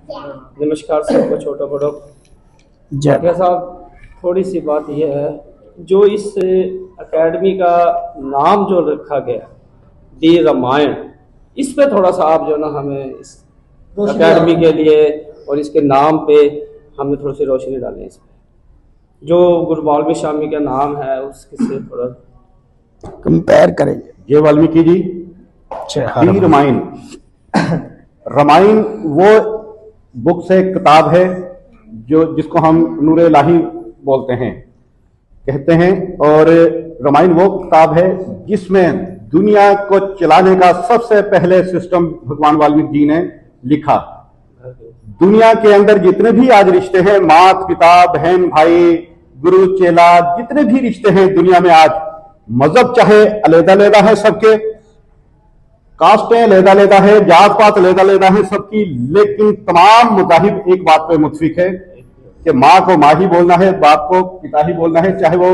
नमस्कार सबको, छोटा बड़ो। जाकिया साहब, थोड़ी सी बात यह है, जो इस एकेडमी का नाम जो रखा गया दी रामायण, इस पे थोड़ा सा आप जो ना हमें इस एकेडमी के लिए और इसके नाम पे हमें थोड़ी सी रोशनी डालें। इस पे जो गुरु वाल्मीकि स्वामी का नाम है उसके से थोड़ा कंपेयर करेंगे। जय वाल्मीकि जी। दी रामायण, रामायण वो बुक से किताब है जो जिसको हम नूर इलाही बोलते हैं, कहते हैं। और रामायण वो किताब है जिसमें दुनिया को चलाने का सबसे पहले सिस्टम भगवान वाल्मीकि जी ने लिखा। दुनिया के अंदर जितने भी आज रिश्ते हैं, माता पिता, बहन भाई, गुरु चेला, जितने भी रिश्ते हैं दुनिया में आज, मजहब चाहे अलग अलग है सबके, कास्टें अलग अलग है, जात पात अलग अलग है सबकी, लेकिन तमाम मज़ाहिब एक बात पे मुत्फिक है कि माँ को माँ ही बोलना है, बाप को पिता ही बोलना है, चाहे वो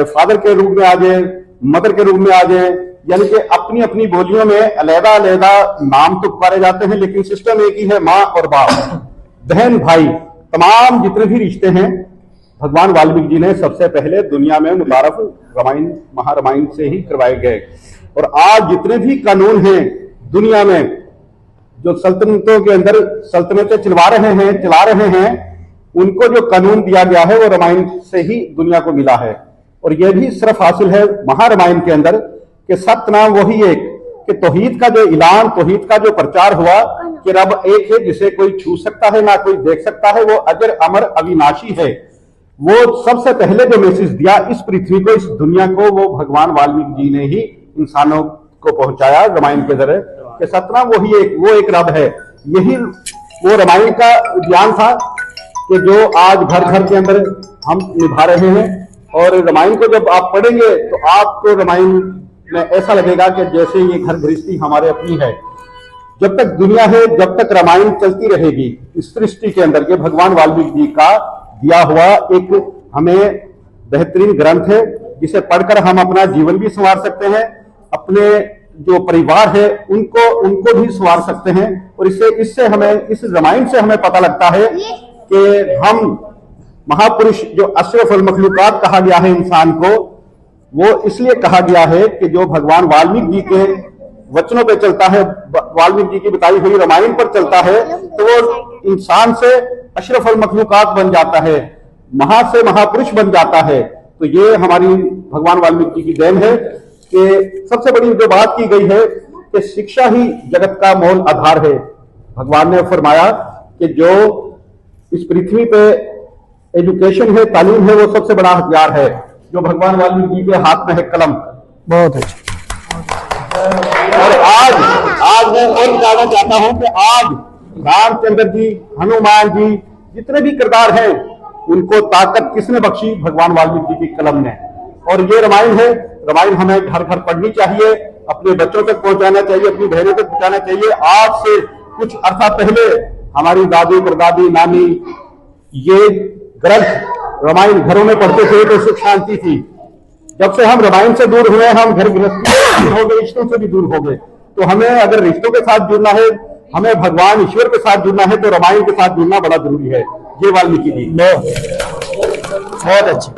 फादर के रूप में आ जाए, मदर के रूप में आ जाए, यानी कि अपनी अपनी बोलियों में अलग अलग नाम तो पुकारे जाते हैं, लेकिन सिस्टम एक ही है, माँ और बाप, बहन भाई, तमाम जितने भी रिश्ते हैं भगवान वाल्मीकि जी ने सबसे पहले दुनिया में मुतारफ रामायण महारामायण से ही करवाए गए। और आज जितने भी कानून हैं दुनिया में, जो सल्तनतों के अंदर सल्तनतें चला रहे हैं, उनको जो कानून दिया गया है वो रामायण से ही दुनिया को मिला है। और यह भी सिर्फ हासिल है महारामायण के अंदर कि सत्य नाम वही एक, कि तौहीद का जो ऐलान, तौहीद का जो प्रचार हुआ कि रब एक है जिसे कोई छू सकता है ना कोई देख सकता है, वो अजर अमर अविनाशी है, वो सबसे पहले जो मैसेज दिया इस पृथ्वी को, इस दुनिया को, वो भगवान वाल्मीकि जी ने ही इंसानों को पहुंचाया रामायण के जरिए कि सतनाम वही एक, वो एक रब है। यही वो रामायण का ज्ञान था कि जो आज घर घर के अंदर हम निभा रहे हैं। और रामायण को जब आप पढ़ेंगे तो आपको रामायण में ऐसा लगेगा कि जैसे ये घर गृहस्थी हमारे अपनी है। जब तक दुनिया है, जब तक रामायण चलती रहेगी इस सृष्टि के अंदर, के भगवान वाल्मीकि जी का दिया हुआ एक हमें बेहतरीन ग्रंथ है, जिसे पढ़कर हम अपना जीवन भी संवार सकते हैं, अपने जो परिवार है उनको भी संवार सकते हैं। और इससे हमें, इस रामायण से हमें पता लगता है कि हम महापुरुष, जो अशरफुल मखलूकात कहा गया है इंसान को, वो इसलिए कहा गया है कि जो भगवान वाल्मीकि जी के वचनों पे चलता है, वाल्मीकि जी की बताई हुई रामायण पर चलता है, तो वो इंसान से अशरफुल मखलूकात बन जाता है, महा से महापुरुष बन जाता है। तो ये हमारी भगवान वाल्मीकि जी की देन है कि सबसे बड़ी जो बात की गई है कि शिक्षा ही जगत का मूल आधार है। भगवान ने फरमाया कि जो इस पृथ्वी पे एजुकेशन है, तालीम है, वो सबसे बड़ा हथियार है, जो भगवान वाल्मीकि जी के हाथ में है कलम। बहुत अच्छा। और आज मैं और बताना चाहता हूं कि आज रामचंद्र जी, हनुमान जी, जितने भी किरदार हैं, उनको ताकत किसने बख्शी? भगवान वाल्मीकि जी की कलम ने। और ये रामायण है, रामायण हमें घर घर पढ़नी चाहिए, अपने बच्चों तक पहुंचाना चाहिए, अपनी बहनों तक पहुंचाना चाहिए। आज से कुछ अर्सा पहले हमारी दादी, परदादी, नानी ये ग्रंथ रामायण घरों में पढ़ते थे तो सुख शांति थी। जब से हम रामायण से दूर हुए, हम घर गृहस्थी से हो गए, रिश्तों से भी दूर हो गए। तो हमें अगर रिश्तों के साथ जुड़ना है, हमें भगवान ईश्वर के साथ जुड़ना है, तो रामायण के साथ जुड़ना बड़ा जरूरी है। ये वाल्मीकि जी। बहुत अच्छा।